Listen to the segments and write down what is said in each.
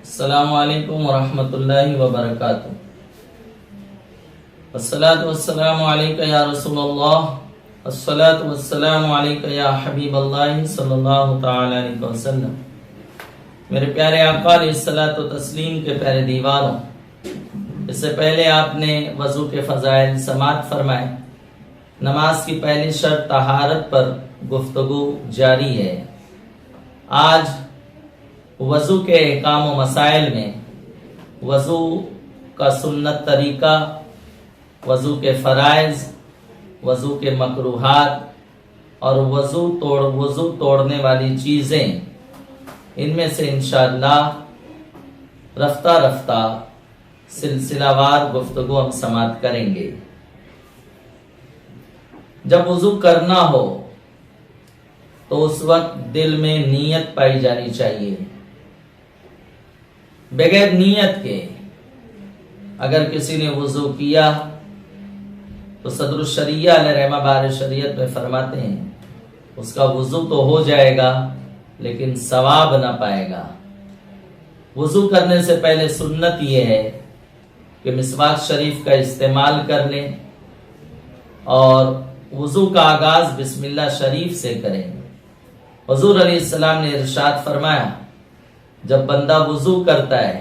السلام علیکم ورحمۃ اللہ وبرکاتہ۔ الصلاۃ والسلام علیک یا رسول اللہ، الصلاۃ والسلام علیک یا حبیب اللہ صلی اللہ تعالی علیہ وسلم۔ میرے پیارے آقا علیہ الصلاۃ و تسلیم کے پیارے دیوانوں، اس سے پہلے آپ نے وضو کے فضائل سماعت فرمائے۔ نماز کی پہلی شرط طہارت پر گفتگو جاری ہے۔ آج وضو کے احکام و مسائل میں وضو کا سنت طریقہ، وضو کے فرائض، وضو کے مکروہات اور وضو توڑنے والی چیزیں، ان میں سے انشاءاللہ رفتہ رفتہ سلسلہ وار گفتگو ہم سماعت کریں گے۔ جب وضو کرنا ہو تو اس وقت دل میں نیت پائی جانی چاہیے۔ بغیر نیت کے اگر کسی نے وضو کیا تو صدر الشریعہ علیہ رحمہ بار شریعت میں فرماتے ہیں اس کا وضو تو ہو جائے گا لیکن ثواب نہ پائے گا۔ وضو کرنے سے پہلے سنت یہ ہے کہ مسواک شریف کا استعمال کر لیں اور وضو کا آغاز بسم اللہ شریف سے کریں۔ حضور علیہ السلام نے ارشاد فرمایا، جب بندہ وضو کرتا ہے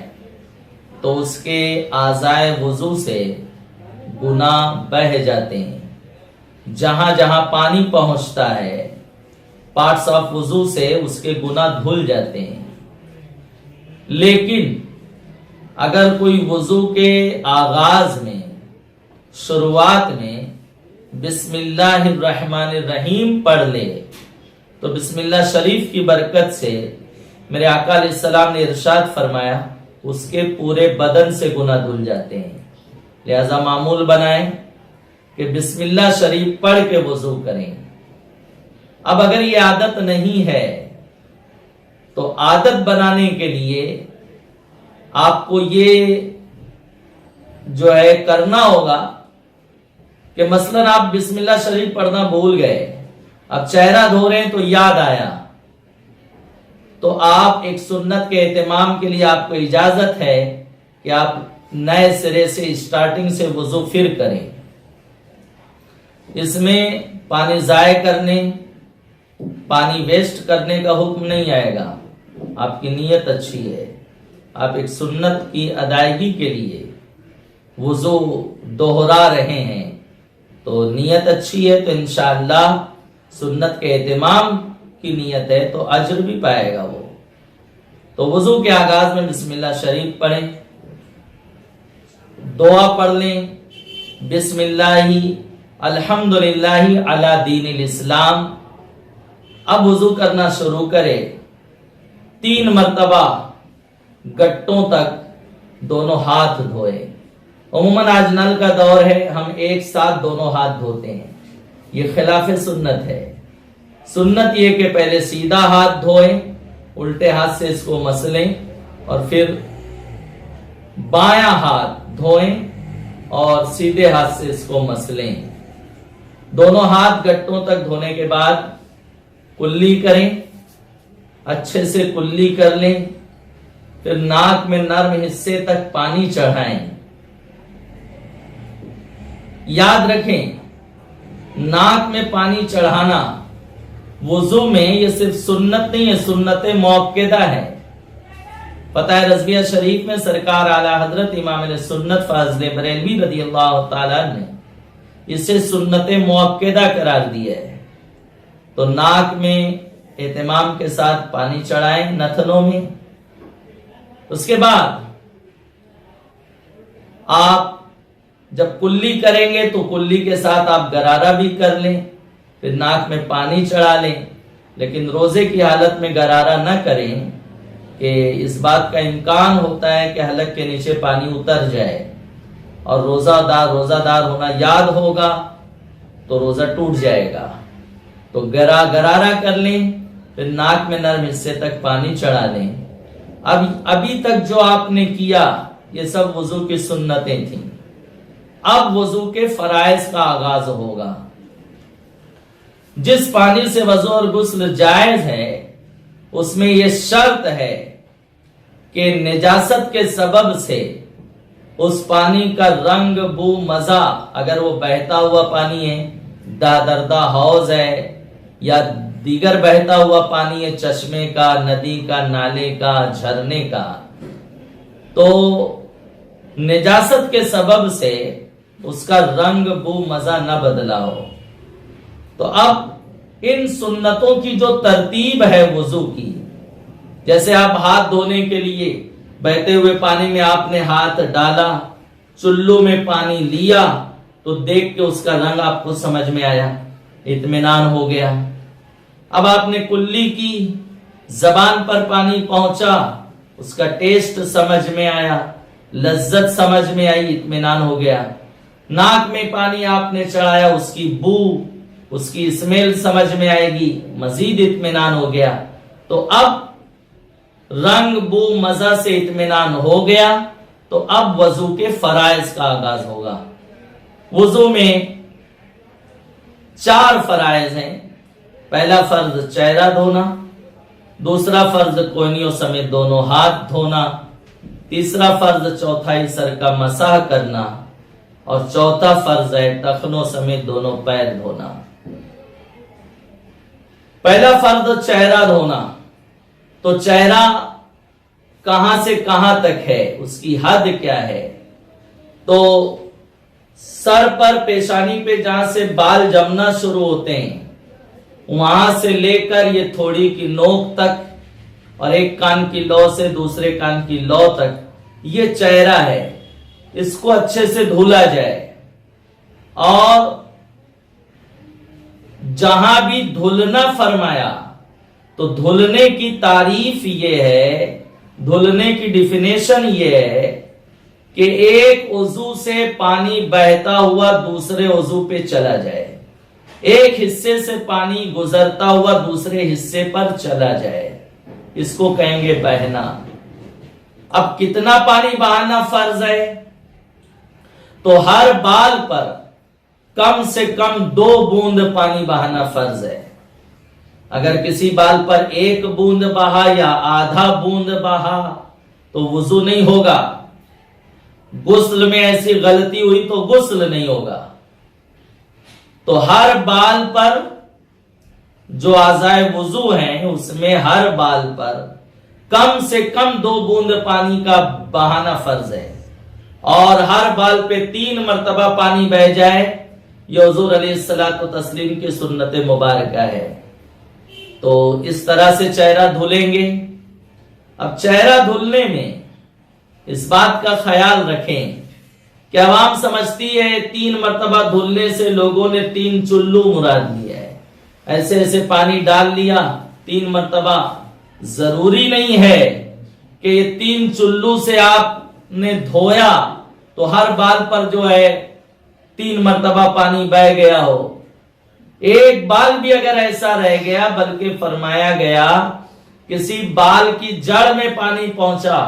تو اس کے اعضائے وضو سے گناہ بہہ جاتے ہیں۔ جہاں جہاں پانی پہنچتا ہے پارٹس آف وضو سے اس کے گناہ دھل جاتے ہیں۔ لیکن اگر کوئی وضو کے آغاز میں، شروعات میں بسم اللہ الرحمن الرحیم پڑھ لے تو بسم اللہ شریف کی برکت سے میرے آقا علیہ السلام نے ارشاد فرمایا اس کے پورے بدن سے گناہ دھل جاتے ہیں۔ لہذا معمول بنائیں کہ بسم اللہ شریف پڑھ کے وضو کریں۔ اب اگر یہ عادت نہیں ہے تو عادت بنانے کے لیے آپ کو یہ جو ہے کرنا ہوگا کہ مثلا آپ بسم اللہ شریف پڑھنا بھول گئے، اب چہرہ دھو رہے ہیں تو یاد آیا، تو آپ ایک سنت کے اہتمام کے لیے آپ کو اجازت ہے کہ آپ نئے سرے سے اسٹارٹنگ سے وضو پھر کریں۔ اس میں پانی ضائع کرنے، پانی ویسٹ کرنے کا حکم نہیں آئے گا۔ آپ کی نیت اچھی ہے، آپ ایک سنت کی ادائیگی کے لیے وضو دوہرا رہے ہیں تو نیت اچھی ہے تو انشاءاللہ سنت کے اہتمام کی نیت ہے تو اجر بھی پائے گا وہ۔ تو وضو کے آغاز میں بسم اللہ شریف پڑھیں، دعا پڑھ لیں، بسم اللہ الحمدللہ علی دین الاسلام۔ اب وضو کرنا شروع کرے، 3 مرتبہ گٹوں تک دونوں ہاتھ دھوئے۔ عموماً آج نل کا دور ہے، ہم ایک ساتھ دونوں ہاتھ دھوتے ہیں، یہ خلاف سنت ہے۔ سنت یہ کہ پہلے سیدھا ہاتھ دھوئیں، الٹے ہاتھ سے اس کو مسلیں اور پھر بایاں ہاتھ دھوئیں اور سیدھے ہاتھ سے اس کو مسلیں۔ دونوں ہاتھ گٹوں تک دھونے کے بعد کلی کریں، اچھے سے کلی کر لیں، پھر ناک میں نرم حصے تک پانی چڑھائیں۔ یاد رکھیں ناک میں پانی چڑھانا وضو میں یہ صرف سنت نہیں ہے، سنت موقدہ ہے۔ فتح رضویہ شریف میں سرکار اعلی حضرت امام علیہ سنت فاضل بریلوی رضی اللہ تعالیٰ نے اسے سنت موقدہ قرار دیا ہے۔ تو ناک میں اہتمام کے ساتھ پانی چڑھائیں، نتنوں میں۔ اس کے بعد آپ جب کلی کریں گے تو کلی کے ساتھ آپ غرارہ بھی کر لیں، پھر ناک میں پانی چڑھا لیں، لیکن روزے کی حالت میں غرارہ نہ کریں کہ اس بات کا امکان ہوتا ہے کہ حلق کے نیچے پانی اتر جائے اور روزہ دار ہونا یاد ہوگا تو روزہ ٹوٹ جائے گا۔ تو غرارہ کر لیں، پھر ناک میں نرم حصے تک پانی چڑھا لیں۔ ابھی تک جو آپ نے کیا یہ سب وضو کی سنتیں تھیں۔ اب وضو کے فرائض کا آغاز ہوگا۔ جس پانی سے وضو اور غسل جائز ہے اس میں یہ شرط ہے کہ نجاست کے سبب سے اس پانی کا رنگ بو مزہ، اگر وہ بہتا ہوا پانی ہے، دردہ حوض ہے، یا دیگر بہتا ہوا پانی ہے، چشمے کا، ندی کا، نالے کا، جھرنے کا، تو نجاست کے سبب سے اس کا رنگ بو مزہ نہ بدلا ہو، تو اب ان سنتوں کی جو ترتیب ہے وضو کی، جیسے آپ ہاتھ دھونے کے لیے بہتے ہوئے پانی میں آپ نے ہاتھ ڈالا، چلو میں پانی لیا، تو دیکھ کے اس کا رنگ آپ کو سمجھ میں آیا، اطمینان ہو گیا۔ اب آپ نے کلی کی، زبان پر پانی پہنچا، اس کا ٹیسٹ سمجھ میں آیا، لذت سمجھ میں آئی، اطمینان ہو گیا۔ ناک میں پانی آپ نے چڑھایا، اس کی بو، اس کی اسمیل سمجھ میں آئے گی، مزید اطمینان ہو گیا۔ تو اب رنگ بو مزہ سے اطمینان ہو گیا، تو اب وضو کے فرائض کا آغاز ہوگا۔ وضو میں 4 فرائض ہیں۔ پہلا فرض چہرہ دھونا، دوسرا فرض کوہنیوں سمیت دونوں ہاتھ دھونا، تیسرا فرض چوتھائی سر کا مسح کرنا، اور چوتھا فرض ہے ٹخنوں سمیت دونوں پیر دھونا۔ پہلا فرض چہرہ دھونا، تو چہرہ کہاں سے کہاں تک ہے، اس کی حد کیا ہے؟ تو سر پر، پیشانی پہ جہاں سے بال جمنا شروع ہوتے ہیں، وہاں سے لے کر یہ تھوڑی کی نوک تک، اور ایک کان کی لو سے دوسرے کان کی لو تک، یہ چہرہ ہے۔ اس کو اچھے سے دھولا جائے، اور جہاں بھی دھلنا فرمایا، تو دھلنے کی تعریف یہ ہے، دھلنے کی ڈیفینیشن یہ ہے کہ ایک عضو سے پانی بہتا ہوا دوسرے عضو پہ چلا جائے، ایک حصے سے پانی گزرتا ہوا دوسرے حصے پر چلا جائے، اس کو کہیں گے بہنا۔ اب کتنا پانی بہانا فرض ہے؟ تو ہر بال پر کم سے کم 2 بوند پانی بہانا فرض ہے۔ اگر کسی بال پر 1 بوند بہا یا آدھا بوند بہا تو وضو نہیں ہوگا۔ غسل میں ایسی غلطی ہوئی تو غسل نہیں ہوگا۔ تو ہر بال پر جو اعضائے وضو ہیں، اس میں ہر بال پر کم سے کم 2 بوند پانی کا بہانا فرض ہے، اور ہر بال پہ 3 مرتبہ پانی بہ جائے، یہ حضور علیہ الصلوۃ والتسلیم کی سنت مبارکہ ہے۔ تو اس طرح سے چہرہ دھلیں گے۔ اب چہرہ دھلنے میں اس بات کا خیال رکھیں کہ عوام سمجھتی ہے 3 مرتبہ دھلنے سے لوگوں نے 3 چلو مراد لیا ہے، ایسے ایسے پانی ڈال لیا 3 مرتبہ۔ ضروری نہیں ہے کہ یہ 3 چلو سے آپ نے دھویا تو ہر بال پر جو ہے 3 مرتبہ پانی بہ گیا ہو۔ ایک بال بھی اگر ایسا رہ گیا، بلکہ فرمایا گیا کسی بال کی جڑ میں پانی پہنچا،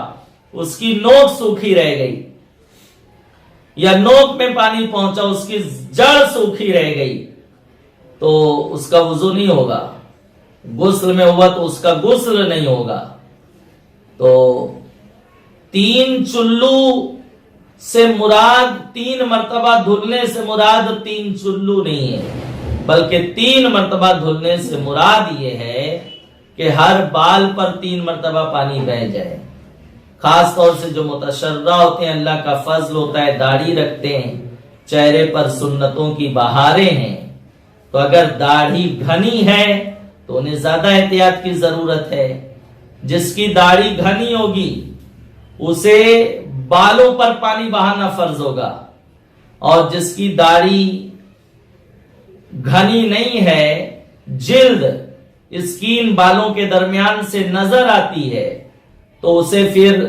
اس کی نوک سوکھی رہ گئی، یا نوک میں پانی پہنچا، اس کی جڑ سوکھی رہ گئی، تو اس کا وضو نہیں ہوگا۔ غسل میں ہوا تو اس کا غسل نہیں ہوگا۔ تو 3 چلو سے مراد، 3 مرتبہ دھلنے سے مراد 3 چلو نہیں ہے، بلکہ 3 مرتبہ دھلنے سے مراد یہ ہے کہ ہر بال پر 3 مرتبہ پانی بہ جائے۔ خاص طور سے جو متشرع ہوتے ہیں، اللہ کا فضل ہوتا ہے، داڑھی رکھتے ہیں، چہرے پر سنتوں کی بہاریں ہیں، تو اگر داڑھی گھنی ہے تو انہیں زیادہ احتیاط کی ضرورت ہے۔ جس کی داڑھی گھنی ہوگی اسے بالوں پر پانی بہانا فرض ہوگا، اور جس کی داڑھی گھنی نہیں ہے، جلد اسکین بالوں کے درمیان سے نظر آتی ہے، تو اسے پھر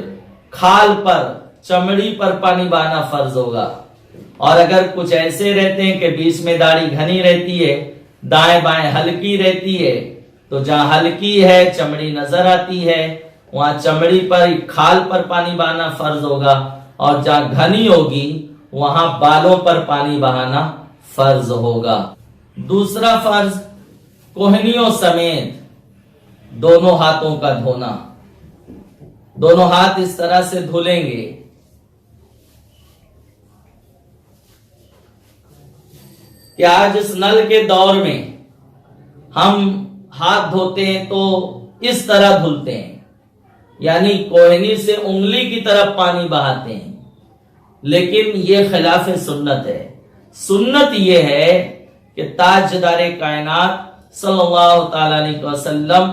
کھال پر، چمڑی پر پانی بہانا فرض ہوگا۔ اور اگر کچھ ایسے رہتے ہیں کہ بیچ میں داڑھی گھنی رہتی ہے، دائیں بائیں ہلکی رہتی ہے، تو جہاں ہلکی ہے چمڑی نظر آتی ہے، وہاں چمڑی پر، کھال پر پانی بہانا فرض ہوگا، اور جہاں گھنی ہوگی وہاں بالوں پر پانی بہانا فرض ہوگا۔ دوسرا فرض کوہنیوں سمیت دونوں ہاتھوں کا دھونا۔ دونوں ہاتھ اس طرح سے دھلیں گے. کہ آج اس نل کے دور میں ہم ہاتھ دھوتے ہیں تو اس طرح دھلتے ہیں، یعنی کوہنی سے انگلی کی طرف پانی بہاتے ہیں. لیکن یہ خلاف سنت ہے. سنت یہ ہے کہ تاجدار کائنات صلی اللہ تعالی علیہ وسلم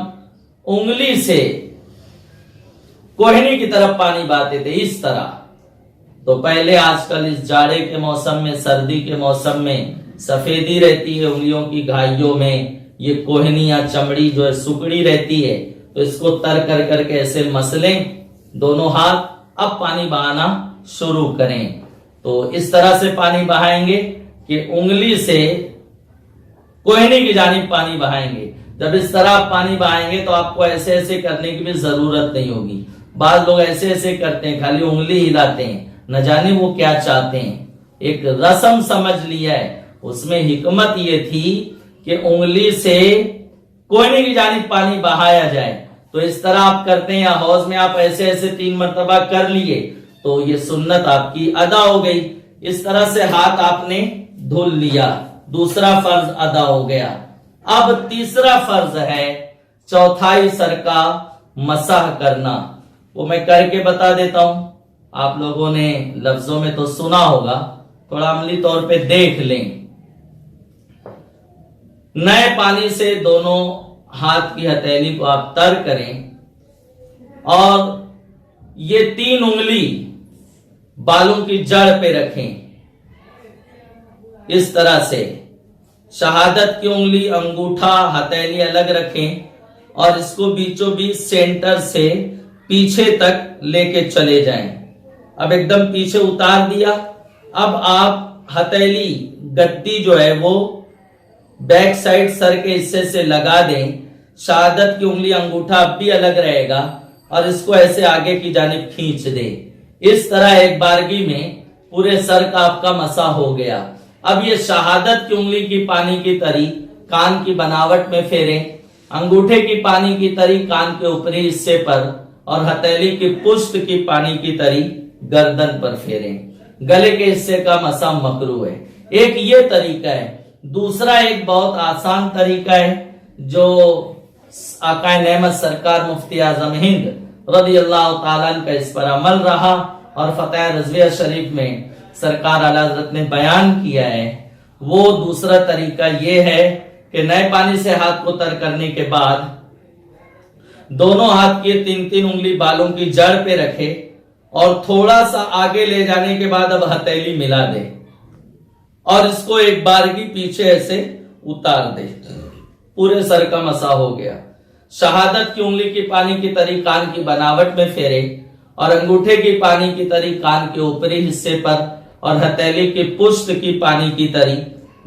انگلی سے کوہنی کی طرف پانی بہاتے تھے اس طرح. تو پہلے آج کل اس جاڑے کے موسم میں، سردی کے موسم میں سفیدی رہتی ہے انگلیوں کی گھائیوں میں، یہ کوہنی یا چمڑی جو ہے سکڑی رہتی ہے، تو اس کو تر کر کر کے ایسے مسلیں دونوں ہاتھ. اب پانی بہانا شروع کریں. تو اس طرح سے پانی بہائیں گے کہ انگلی سے کوہنی کی جانب پانی بہائیں گے. جب اس طرح آپ پانی بہائیں گے تو آپ کو ایسے ایسے کرنے کی بھی ضرورت نہیں ہوگی. بعض لوگ ایسے ایسے کرتے ہیں، خالی انگلی ہلاتے ہیں، نہ جانے وہ کیا چاہتے ہیں. ایک رسم سمجھ لیا ہے، اس میں حکمت یہ تھی کہ انگلی سے کوہنی کی جانب پانی بہایا جائے. تو اس طرح آپ کرتے ہیں، یا حوض میں آپ ایسے ایسے 3 مرتبہ کر لیے تو یہ سنت آپ کی ادا ہو گئی. اس طرح سے ہاتھ آپ نے دھل لیا، دوسرا فرض ادا ہو گیا. اب تیسرا فرض ہے چوتھائی سر کا مسح کرنا. وہ میں کر کے بتا دیتا ہوں، آپ لوگوں نے لفظوں میں تو سنا ہوگا، تھوڑا عملی طور پہ دیکھ لیں. نئے پانی سے دونوں ہاتھ کی ہتھیلی کو آپ تر کریں اور یہ 3 انگلی بالوں کی جڑ پہ رکھیں اس طرح سے. شہادت کی انگلی، انگوٹھا، ہتھیلی الگ رکھیں اور اس کو بیچوں بیچ سینٹر سے پیچھے تک لے کے چلے جائیں. اب ایک دم پیچھے اتار دیا. اب آپ ہتھیلی گدی جو ہے وہ بیک سائڈ سر کے حصے سے لگا دیں. شہادت کی انگلی، انگوٹھا اب بھی الگ رہے گا اور اس کو ایسے آگے کی جانب کھینچ دیں. اس طرح ایک بارگی میں پورے سر کا آپ کا مسح ہو گیا. اب یہ شہادت کی انگلی کی پانی کی تری کان کی بناوٹ میں پھیریں، انگوٹھے کی پانی کی تری کان کے اوپری حصے پر اور ہتھیلی کی پشت کی پانی کی تری گردن پر پھیریں. گلے کے حصے کا مسح مکروہ ہے. ایک یہ طریقہ ہے. دوسرا ایک بہت آسان طریقہ ہے جو آقا نعمت سرکار مفتی اعظم ہند رضی اللہ تعالیٰ عنہ کا اس پر عمل رہا اور فتح رضویہ شریف میں سرکار اعلیٰ حضرت نے بیان کیا ہے. وہ دوسرا طریقہ یہ ہے کہ نئے پانی سے ہاتھ کو تر کرنے کے بعد دونوں ہاتھ کی 3 انگلی بالوں کی جڑ پہ رکھے اور تھوڑا سا آگے لے جانے کے بعد اب ہتھیلی ملا دے اور اس کو ایک بارگی پیچھے ایسے اتار دے. پورے سر کا مسح ہو گیا. شہادت کی انگلی کی پانی کی تری کان کی بناوٹ میں پھیرے اور انگوٹھے کی پانی کی تری کان کے اوپری حصے پر اور ہتھیلی کی پشت کی پانی کی تری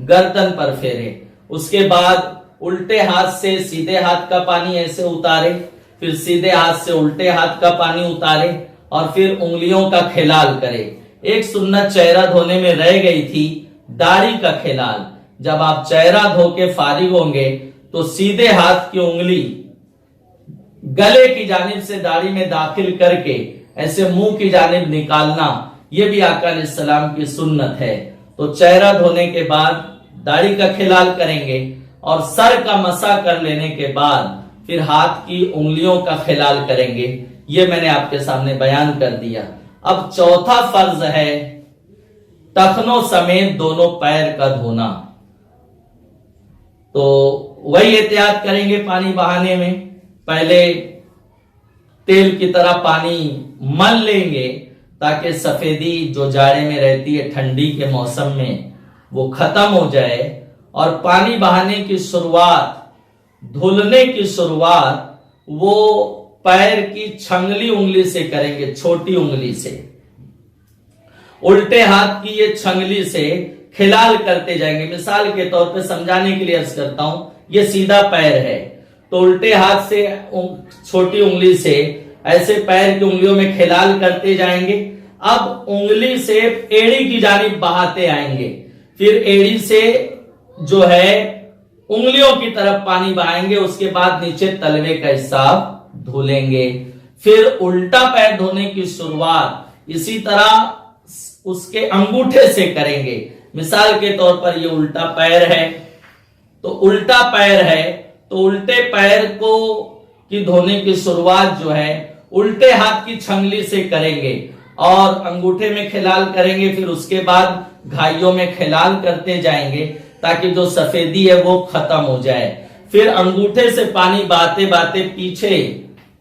گردن پر پھیرے. اس کے بعد الٹے ہاتھ سے سیدھے ہاتھ کا پانی ایسے اتارے، پھر سیدھے ہاتھ سے الٹے ہاتھ کا پانی اتارے اور پھر انگلیوں کا کھلال کرے. ایک سنت چہرہ دھونے میں رہ گئی تھی، داڑھی کا کھلال. جب آپ چہرہ دھو کے فارغ ہوں گے تو سیدھے ہاتھ کی انگلی گلے کی جانب سے داڑھی میں داخل کر کے ایسے منہ کی جانب نکالنا، یہ بھی آقا علیہ السلام کی سنت ہے. تو چہرہ دھونے کے بعد داڑھی کا کھلال کریں گے اور سر کا مسح کر لینے کے بعد پھر ہاتھ کی انگلیوں کا کھلال کریں گے. یہ میں نے آپ کے سامنے بیان کر دیا. اب چوتھا فرض ہے ٹخنوں سمیت دونوں پیر کا دھونا. تو وہی احتیاط کریں گے پانی بہانے میں. پہلے تیل کی طرح پانی مل لیں گے تاکہ سفیدی جو جاڑے میں رہتی ہے ٹھنڈی کے موسم میں وہ ختم ہو جائے. اور پانی بہانے کی شروعات، دھلنے کی شروعات وہ پیر کی چھنگلی انگلی سے کریں گے، چھوٹی انگلی سے. الٹے ہاتھ کی یہ چھنگلی سے کھلال کرتے جائیں گے. مثال کے طور پہ سمجھانے کے لیے عرض کرتا ہوں، یہ سیدھا پیر ہے تو الٹے ہاتھ سے چھوٹی انگلی سے ایسے پیر کی انگلیوں میں کھلال کرتے جائیں گے. اب انگلی سے ایڑی کی جانب بہاتے آئیں گے، پھر ایڑی سے جو ہے انگلیوں کی طرف پانی بہائیں گے. اس کے بعد نیچے تلوے کا حصہ دھولیں گے. پھر الٹا پیر دھونے کی شروعات اسی طرح اس کے انگوٹھے سے کریں گے. مثال کے طور پر یہ الٹا پیر ہے تو الٹا پیر ہے تو الٹے پیر کو کی دھونے کی شروعات جو ہے الٹے ہاتھ کی چھنگلی سے کریں گے اور انگوٹھے میں کھلال کریں گے. پھر اس کے بعد گھائیوں میں کھلال کرتے جائیں گے تاکہ جو سفیدی ہے وہ ختم ہو جائے. پھر انگوٹھے سے پانی بہاتے بہاتے پیچھے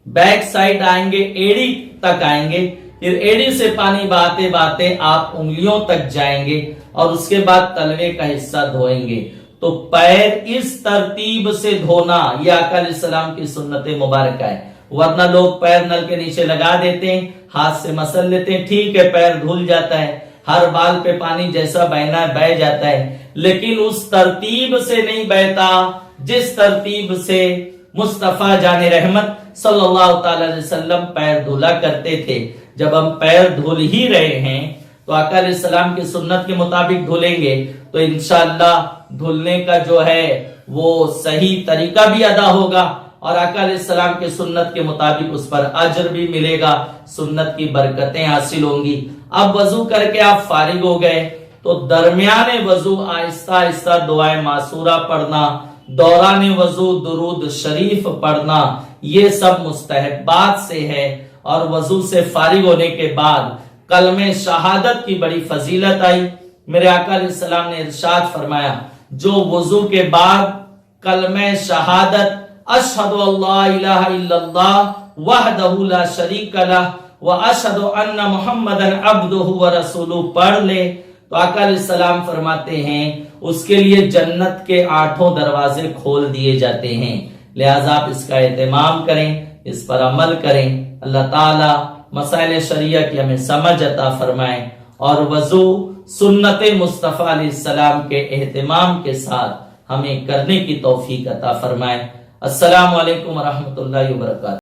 بیک سائڈ آئیں گے, ایڑی تک آئیں گے. پھر ایڑی سے پانی بہاتے بہاتے آپ انگلیوں تک جائیں گے اور اس کے بعد تلوے کا حصہ دھوئیں گے. تو پیر اس ترتیب سے دھونا یہ آقا علیہ السلام کی سنت مبارکہ ہے. ورنہ لوگ پیر نل کے نیچے لگا دیتے ہیں, ہاتھ سے مسل لیتے ہیں, ٹھیک ہے پیر دھل جاتا ہے, ہر بال پہ پانی جیسا بہنا ہے بہ جاتا ہے, لیکن اس ترتیب سے نہیں بہتا جس ترتیب سے مصطفیٰ جان رحمت صلی اللہ تعالی علیہ وسلم پیر دھلا کرتے تھے. جب ہم پیر دھل ہی رہے ہیں تو آقا علیہ السلام کی سنت کے مطابق دھلیں گے تو انشاءاللہ دھلنے کا جو ہے وہ صحیح طریقہ بھی ادا ہوگا اور آقا علیہ السلام کے سنت کے مطابق اس پر اجر بھی ملے گا, سنت کی برکتیں حاصل ہوں گی. اب وضو کر کے آپ فارغ ہو گئے تو درمیان وضو آہستہ آہستہ دعائے معصورہ پڑھنا, دوران وضو درود شریف پڑھنا, یہ سب مستحبات سے ہے. اور وضو سے فارغ ہونے کے بعد کلمہ شہادت کی بڑی فضیلت آئی. میرے آقا علیہ السلام نے ارشاد فرمایا جو وضو کے بعد کلمہ شہادت اشہد اللہ الہ الا اللہ وحدہ لا شریک لہ واشہد ان محمدا عبدہ ورسولہ پڑھ لے تو آقا علیہ السلام فرماتے ہیں اس کے لیے جنت کے 8 دروازے کھول دیے جاتے ہیں. لہٰذا آپ اس کا اہتمام کریں, اس پر عمل کریں. اللہ تعالی مسائل شریعہ کی ہمیں سمجھ عطا فرمائیں اور وضو سنت مصطفیٰ علیہ السلام کے اہتمام کے ساتھ ہمیں کرنے کی توفیق عطا فرمائیں. السلام علیکم ورحمۃ اللہ وبرکاتہ.